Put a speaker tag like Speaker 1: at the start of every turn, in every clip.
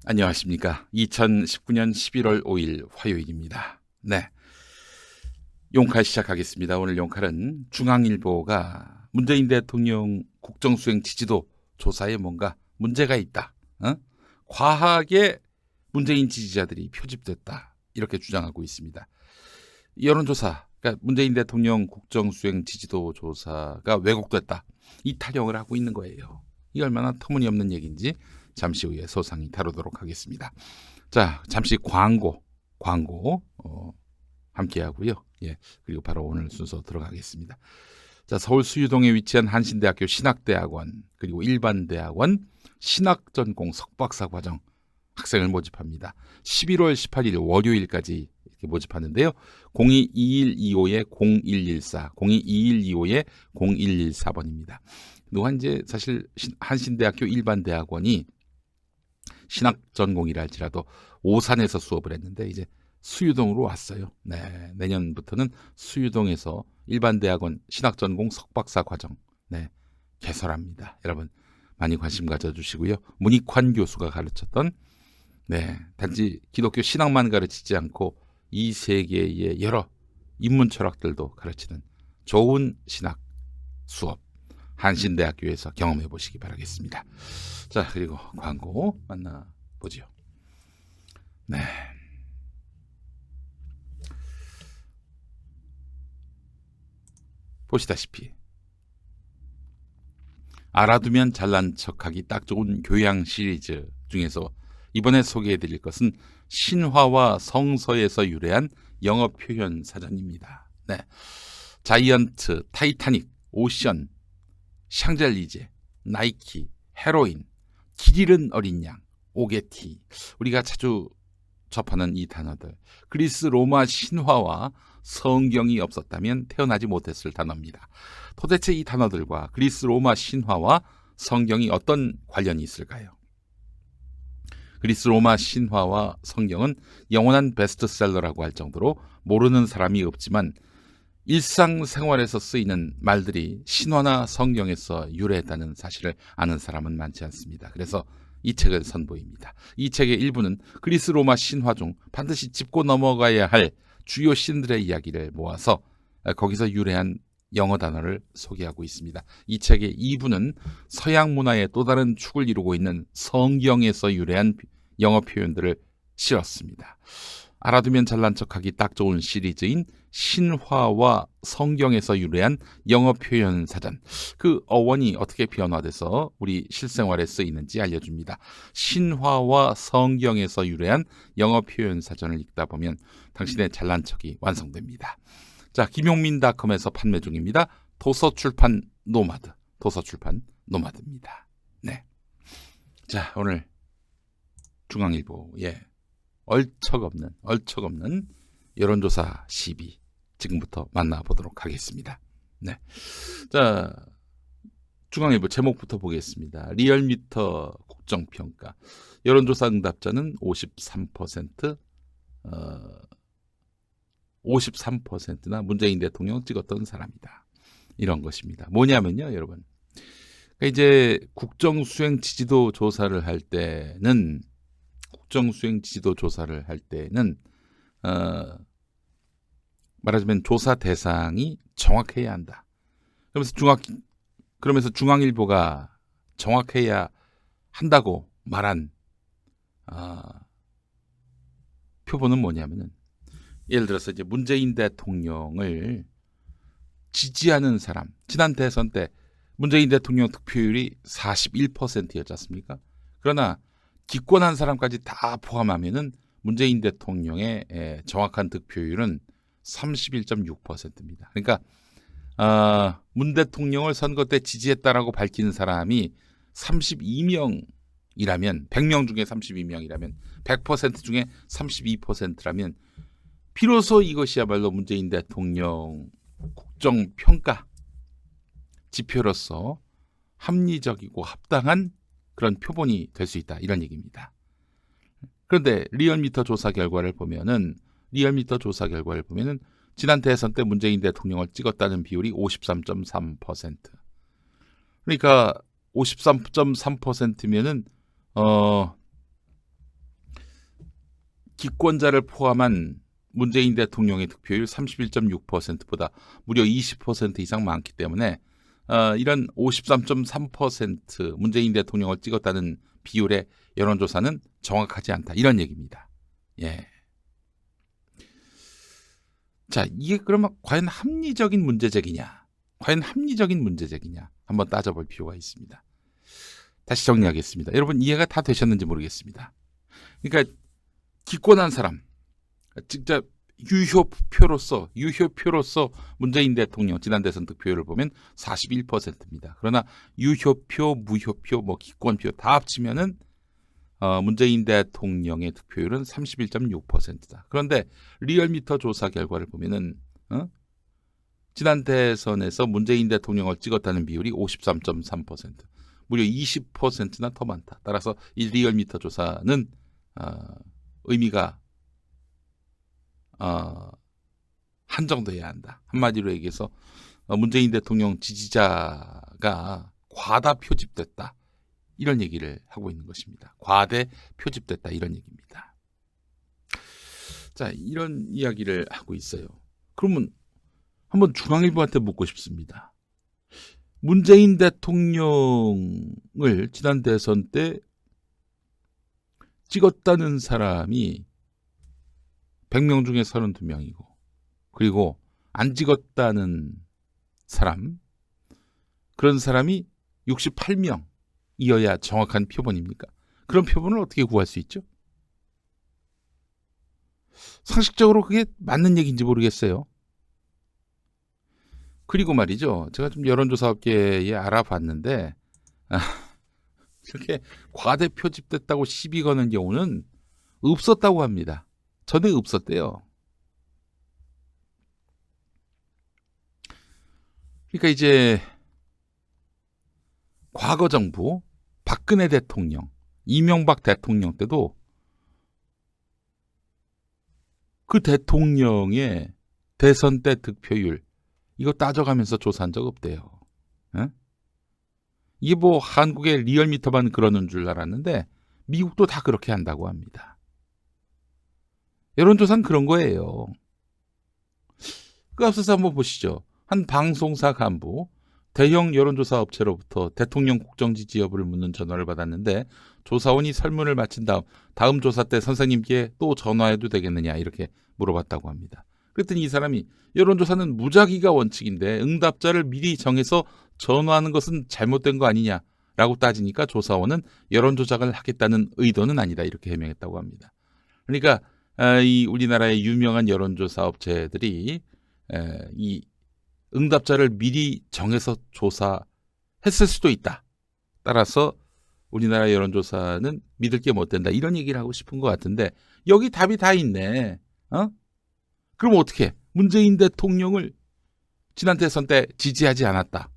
Speaker 1: 안녕하십니까. 2019년 11월 5일 화요일입니다. 네. 용칼 시작하겠습니다. 오늘 용칼은 중앙일보가 문재인 대통령 국정수행 지지도 조사에 뭔가 문제가 있다. 과하게 문재인 지지자들이 표집됐다. 이렇게 주장하고 있습니다. 여론조사, 그러니까 문재인 대통령 국정수행 지지도 조사가 왜곡됐다. 이 타령을 하고 있는 거예요. 이게 얼마나 터무니없는 얘기인지 잠시 후에 소상히 다루도록 하겠습니다. 자, 잠시 광고 함께 하고요. 예, 그리고 바로 오늘 순서 들어가겠습니다. 자, 서울 수유동에 위치한 한신대학교 신학대학원 그리고 일반대학원 신학전공 석박사 과정 학생을 모집합니다. 11월 18일 월요일까지 이렇게 모집하는데요. 022125-0114, 022125-0114번입니다. 그동안 이제 사실 한신대학교 일반대학원이 신학 전공이라 할지라도 오산에서 수업을 했는데 이제 수유동으로 왔어요. 네, 내년부터는 수유동에서 일반대학원 신학 전공 석박사 과정 개설합니다. 여러분 많이 관심 가져주시고요. 문익환 교수가 가르쳤던 단지 기독교 신학만 가르치지 않고 이 세계의 여러 인문 철학들도 가르치는 좋은 신학 수업 한신대학교에서 경험해 보시기 바라겠습니다. 자, 그리고 광고 만나보죠. 네. 보시다시피 알아두면 잘난 척하기 딱 좋은 교양 시리즈 중에서 이번에 소개해드릴 것은 신화와 성서에서 유래한 영어 표현 사전입니다. 네. 자이언트, 타이타닉, 오션, 샹젤리제, 나이키, 헤로인, 길 잃은 어린 양, 오게티, 우리가 자주 접하는 이 단어들, 그리스 로마 신화와 성경이 없었다면 태어나지 못했을 단어입니다. 도대체 이 단어들과 그리스 로마 신화와 성경이 어떤 관련이 있을까요? 그리스 로마 신화와 성경은 영원한 베스트셀러라고 할 정도로 모르는 사람이 없지만 일상생활에서 쓰이는 말들이 신화나 성경에서 유래했다는 사실을 아는 사람은 많지 않습니다. 그래서 이 책을 선보입니다. 이 책의 일부는 그리스 로마 신화 중 반드시 짚고 넘어가야 할 주요 신들의 이야기를 모아서 거기서 유래한 영어 단어를 소개하고 있습니다. 이 책의 2부는 서양 문화의 또 다른 축을 이루고 있는 성경에서 유래한 영어 표현들을 실었습니다. 알아두면 잘난 척하기 딱 좋은 시리즈인 신화와 성경에서 유래한 영어 표현 사전, 그 어원이 어떻게 변화돼서 우리 실생활에 쓰이는지 알려줍니다. 신화와 성경에서 유래한 영어 표현 사전을 읽다 보면 당신의 잘난 척이 완성됩니다. 자, 김용민닷컴에서 판매 중입니다. 도서출판 노마드입니다. 네. 자, 오늘 중앙일보 얼척없는 여론조사 시비 지금부터 만나보도록 하겠습니다. 네. 자, 중앙일보 제목부터 보겠습니다. 리얼미터 국정평가 여론조사 응답자는 53%나 문재인 대통령 찍었던 사람이다. 이런 것입니다. 뭐냐면요, 여러분. 그러니까 이제 국정수행 지지도 조사를 할 때는 말하자면 조사 대상이 정확해야 한다. 그러면서 중앙일보가 정확해야 한다고 말한 표본은 뭐냐면은, 예를 들어서 이제 문재인 대통령을 지지하는 사람, 지난 대선 때 문재인 대통령 득표율이 41%였지 않습니까? 그러나 기권한 사람까지 다 포함하면은 문재인 대통령의 정확한 득표율은 31.6%입니다. 그러니까 문 대통령을 선거 때 지지했다라고 밝힌 사람이 32명이라면 100명 중에 32명이라면 100% 중에 32%라면 비로소 이것이야말로 문재인 대통령 국정평가 지표로서 합리적이고 합당한 그런 표본이 될 수 있다, 이런 얘기입니다. 그런데 리얼미터 조사 결과를 보면은 지난 대선 때 문재인 대통령을 찍었다는 비율이 53.3%. 그러니까 53.3%면은 기권자를 포함한 문재인 대통령의 득표율 31.6%보다 무려 20% 이상 많기 때문에 이런 53.3% 문재인 대통령을 찍었다는 비율의 여론조사는 정확하지 않다. 이런 얘기입니다. 예. 자, 이게 그러면 과연 합리적인 문제제기냐? 과연 합리적인 문제제기냐? 한번 따져볼 필요가 있습니다. 다시 정리하겠습니다. 여러분 이해가 다 되셨는지 모르겠습니다. 그러니까 기권한 사람, 직접 유효표로서 문재인 대통령 지난 대선 득표율을 보면 41%입니다. 그러나 유효표, 무효표, 기권표 다 합치면은 문재인 대통령의 득표율은 31.6%다. 그런데 리얼미터 조사 결과를 보면은 지난 대선에서 문재인 대통령을 찍었다는 비율이 53.3%, 무려 20%나 더 많다. 따라서 이 리얼미터 조사는 의미가 한정돼야 한다. 한마디로 얘기해서 문재인 대통령 지지자가 과다 표집됐다. 이런 얘기를 하고 있는 것입니다. 과대 표집됐다. 이런 얘기입니다. 자, 이런 이야기를 하고 있어요. 그러면 한번 중앙일보한테 묻고 싶습니다. 문재인 대통령을 지난 대선 때 찍었다는 사람이 100명 중에 32명이고 그리고 안 찍었다는 사람, 그런 사람이 68명이어야 정확한 표본입니까? 그런 표본을 어떻게 구할 수 있죠? 상식적으로 그게 맞는 얘기인지 모르겠어요. 그리고 말이죠. 제가 좀 여론조사업계에 알아봤는데 이렇게 과대 표집됐다고 시비 거는 경우는 없었다고 합니다. 전에 없었대요. 그러니까 이제 과거 정부 박근혜 대통령, 이명박 대통령 때도 그 대통령의 대선 때 득표율 이거 따져가면서 조사한 적 없대요. 에? 이게 한국의 리얼미터만 그러는 줄 알았는데 미국도 다 그렇게 한다고 합니다. 여론조사는 그런 거예요. 그 앞서서 한번 보시죠. 한 방송사 간부 대형 여론조사 업체로부터 대통령 국정지지 여부를 묻는 전화를 받았는데 조사원이 설문을 마친 다음 조사 때 선생님께 또 전화해도 되겠느냐 이렇게 물어봤다고 합니다. 그랬더니 이 사람이 여론조사는 무작위가 원칙인데 응답자를 미리 정해서 전화하는 것은 잘못된 거 아니냐라고 따지니까 조사원은 여론조작을 하겠다는 의도는 아니다 이렇게 해명했다고 합니다. 그러니까 이 우리나라의 유명한 여론조사 업체들이 이 응답자를 미리 정해서 조사했을 수도 있다. 따라서 우리나라 여론조사는 믿을 게 못 된다. 이런 얘기를 하고 싶은 것 같은데 여기 답이 다 있네. 그럼 어떻게? 문재인 대통령을 지난 대선 때 지지하지 않았다.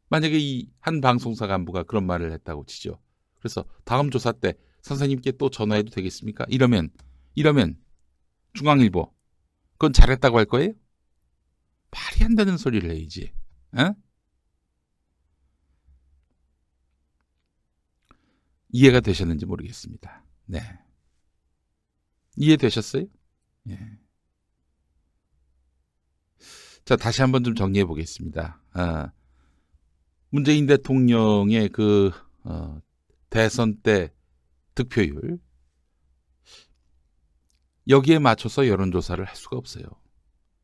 Speaker 1: 만약에 이 한 방송사 간부가 그런 말을 했다고 치죠. 그래서 다음 조사 때 선생님께 또 전화해도 되겠습니까? 이러면 중앙일보 그건 잘했다고 할 거예요? 말이 안 되는 소리를 해야지. 이해가 되셨는지 모르겠습니다. 네. 이해되셨어요? 예. 자, 다시 한번 좀 정리해 보겠습니다. 문재인 대통령의 대선 때 득표율 여기에 맞춰서 여론조사를 할 수가 없어요.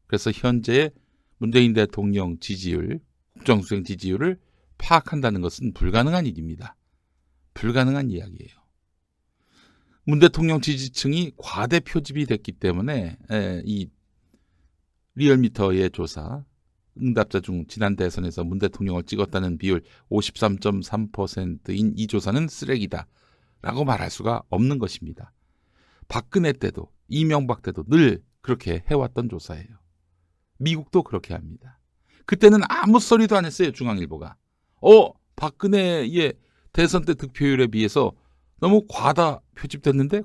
Speaker 1: 그래서 현재 문재인 대통령 지지율, 국정수행 지지율을 파악한다는 것은 불가능한 일입니다. 불가능한 이야기예요. 문 대통령 지지층이 과대 표집이 됐기 때문에 이 리얼미터의 조사, 응답자 중 지난 대선에서 문 대통령을 찍었다는 비율 53.3%인 이 조사는 쓰레기다 라고 말할 수가 없는 것입니다. 박근혜 때도 이명박 때도 늘 그렇게 해왔던 조사예요. 미국도 그렇게 합니다. 그때는 아무 소리도 안 했어요. 중앙일보가. 박근혜의 대선 때 득표율에 비해서 너무 과대 표집됐는데?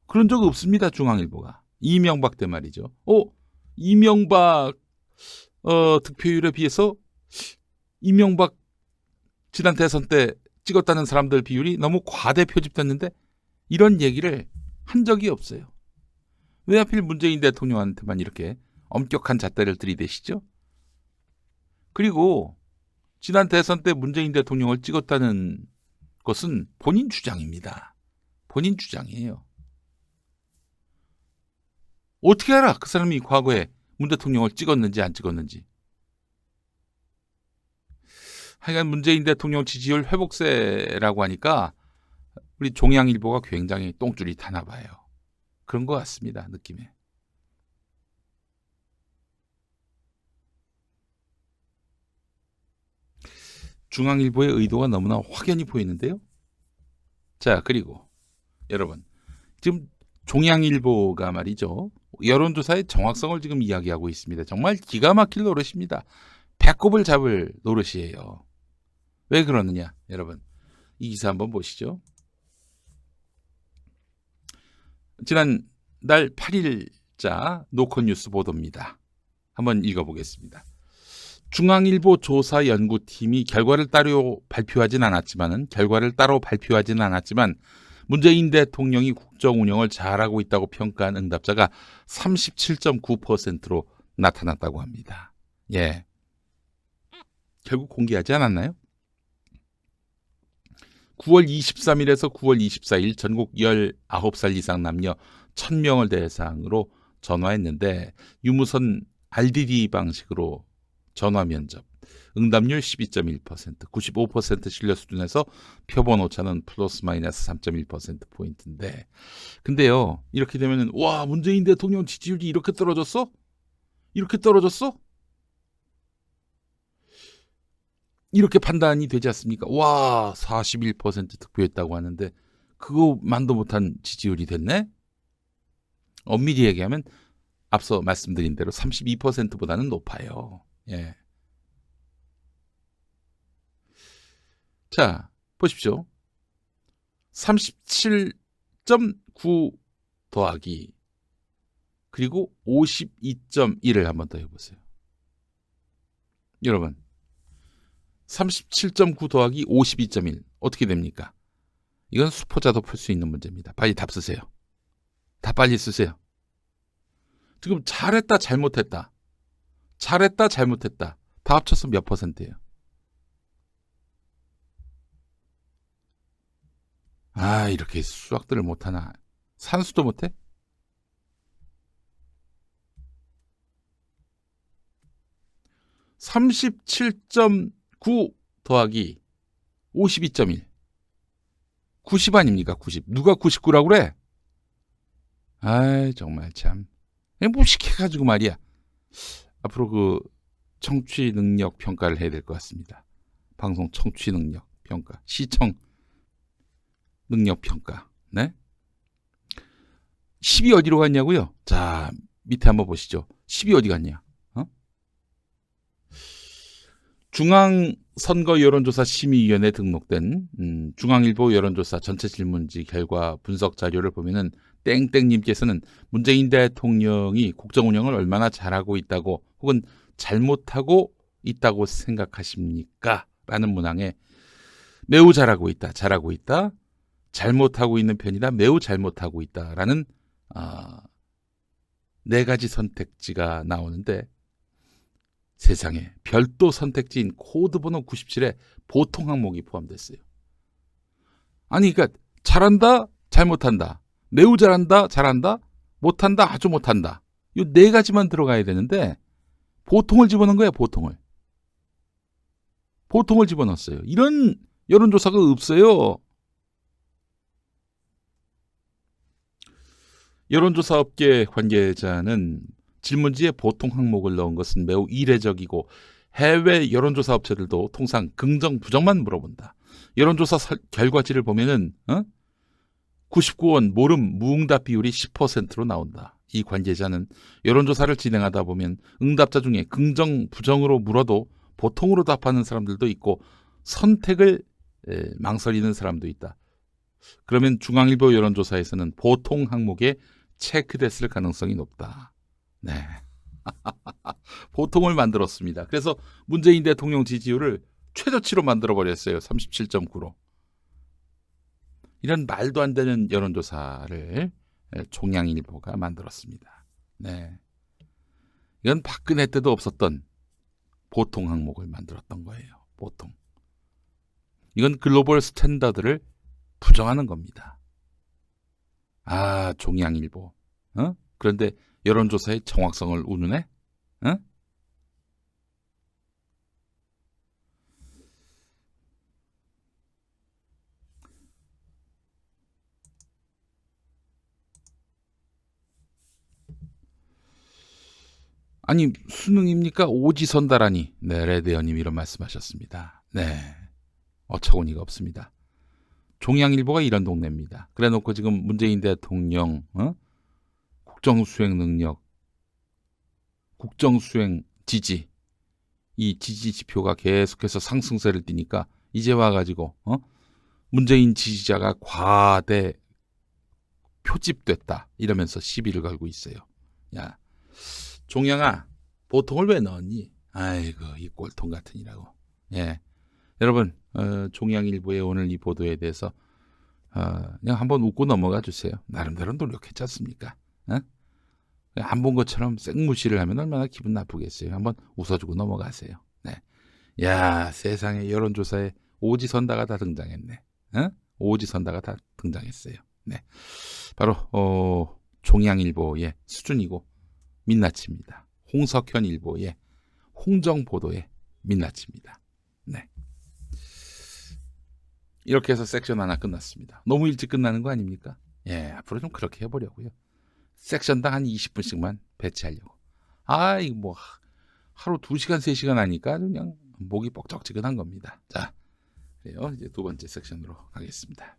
Speaker 1: 그런 적 없습니다. 중앙일보가. 이명박 때 말이죠. 이명박 득표율에 비해서 이명박 지난 대선 때 찍었다는 사람들 비율이 너무 과대 표집됐는데 이런 얘기를 한 적이 없어요. 왜 하필 문재인 대통령한테만 이렇게 엄격한 잣대를 들이대시죠? 그리고 지난 대선 때 문재인 대통령을 찍었다는 것은 본인 주장입니다. 본인 주장이에요. 어떻게 알아? 그 사람이 과거에 문 대통령을 찍었는지 안 찍었는지. 하여간 문재인 대통령 지지율 회복세라고 하니까 우리 종양일보가 굉장히 똥줄이 타나 봐요. 그런 것 같습니다. 느낌에. 중앙일보의 의도가 너무나 확연히 보이는데요. 자, 그리고 여러분, 지금 종양일보가 말이죠. 여론조사의 정확성을 지금 이야기하고 있습니다. 정말 기가 막힐 노릇입니다. 배꼽을 잡을 노릇이에요. 왜 그러느냐, 여러분. 이 기사 한번 보시죠. 지난달 8일자 노컷뉴스 보도입니다. 한번 읽어보겠습니다. 중앙일보 조사연구팀이 결과를 따로 발표하진 않았지만 문재인 대통령이 국정 운영을 잘하고 있다고 평가한 응답자가 37.9%로 나타났다고 합니다. 예, 결국 공개하지 않았나요? 9월 23일에서 9월 24일 전국 19살 이상 남녀 1000명을 대상으로 전화했는데 유무선 RDD 방식으로 전화 면접, 응답률 12.1%, 95% 신뢰 수준에서 표본 오차는 플러스 마이너스 3.1%포인트인데, 근데요, 이렇게 되면은, 와, 문재인 대통령 지지율이 이렇게 떨어졌어? 이렇게 떨어졌어? 이렇게 판단이 되지 않습니까? 와, 41% 득표했다고 하는데 그거만도 못한 지지율이 됐네? 엄밀히 얘기하면 앞서 말씀드린 대로 32%보다는 높아요. 예. 자, 보십시오. 37.9 더하기 그리고 52.1을 한번 더 해보세요. 여러분, 37.9 더하기 52.1 어떻게 됩니까? 이건 수포자도 풀 수 있는 문제입니다. 빨리 답 쓰세요. 다 빨리 쓰세요. 지금 잘했다 잘못했다 다 합쳐서 몇 %예요? 아, 이렇게 수학들을 못하나. 산수도 못해? (37.9) 더하기 52.1 90 아닙니까? 90. 누가 99라고 그래? 아이, 정말 참 무식해가지고 말이야. 앞으로 그 청취 능력 평가를 해야 될 것 같습니다. 방송 청취 능력 평가, 시청 능력 평가. 네? 10이 어디로 갔냐고요? 자, 밑에 한번 보시죠. 10이 어디 갔냐? 중앙선거 여론조사 심의위원회에 등록된 중앙일보 여론조사 전체 질문지 결과 분석 자료를 보면은 땡땡님께서는 문재인 대통령이 국정 운영을 얼마나 잘하고 있다고 혹은 잘못하고 있다고 생각하십니까? 라는 문항에 매우 잘하고 있다, 잘못하고 있는 편이다, 매우 잘못하고 있다라는 네 가지 선택지가 나오는데 세상에 별도 선택지인 코드번호 97에 보통 항목이 포함됐어요. 아니, 그러니까 잘한다, 잘못한다, 매우 잘한다, 잘한다, 못한다, 아주 못한다. 이 네 가지만 들어가야 되는데 보통을 집어넣은 거야. 보통을 집어넣었어요. 이런 여론조사가 없어요. 여론조사 업계 관계자는 질문지에 보통 항목을 넣은 것은 매우 이례적이고 해외 여론조사 업체들도 통상 긍정, 부정만 물어본다. 여론조사 결과지를 보면은 99원 모름 무응답 비율이 10%로 나온다. 이 관계자는 여론조사를 진행하다 보면 응답자 중에 긍정, 부정으로 물어도 보통으로 답하는 사람들도 있고 선택을 망설이는 사람도 있다. 그러면 중앙일보 여론조사에서는 보통 항목에 체크됐을 가능성이 높다. 네. 보통을 만들었습니다. 그래서 문재인 대통령 지지율을 최저치로 만들어버렸어요. 37.9로. 이런 말도 안 되는 여론조사를 종양일보가 만들었습니다. 네. 이건 박근혜 때도 없었던 보통 항목을 만들었던 거예요. 보통. 이건 글로벌 스탠다드를 부정하는 겁니다. 아, 종양일보. 그런데 여론조사의 정확성을 운운해? 아니, 수능입니까? 오지선다라니. 네, 레드연님 이런 말씀하셨습니다. 네, 어처구니가 없습니다. 종양일보가 이런 동네입니다. 그래놓고 지금 문재인 대통령 국정수행 능력, 국정수행 지지, 이 지지 지표가 계속해서 상승세를 띠니까 이제 와가지고 문재인 지지자가 과대 표집됐다 이러면서 시비를 걸고 있어요. 야, 종양아, 보통을 왜 넣었니? 아이고, 이 꼴통 같으니라고. 예, 여러분, 종양일보의 오늘 이 보도에 대해서 그냥 한번 웃고 넘어가 주세요. 나름대로 노력했지 않습니까? 안 본 것처럼 생무시를 하면 얼마나 기분 나쁘겠어요. 한번 웃어주고 넘어가세요. 네. 야, 세상에 여론조사에 오지선다가 다 등장했네. 오지선다가 다 등장했어요. 네. 바로 종양일보의 수준이고 민낯입니다. 홍석현 일보의 홍정보도의 민낯입니다. 네. 이렇게 해서 섹션 하나 끝났습니다. 너무 일찍 끝나는 거 아닙니까? 예, 앞으로 좀 그렇게 해보려고요. 섹션당 한 20분씩만 배치하려고. 아, 이거 뭐 하루 2시간, 3시간 하니까 그냥 목이 뻑적지근한 겁니다. 자, 그래요. 이제 두 번째 섹션으로 가겠습니다.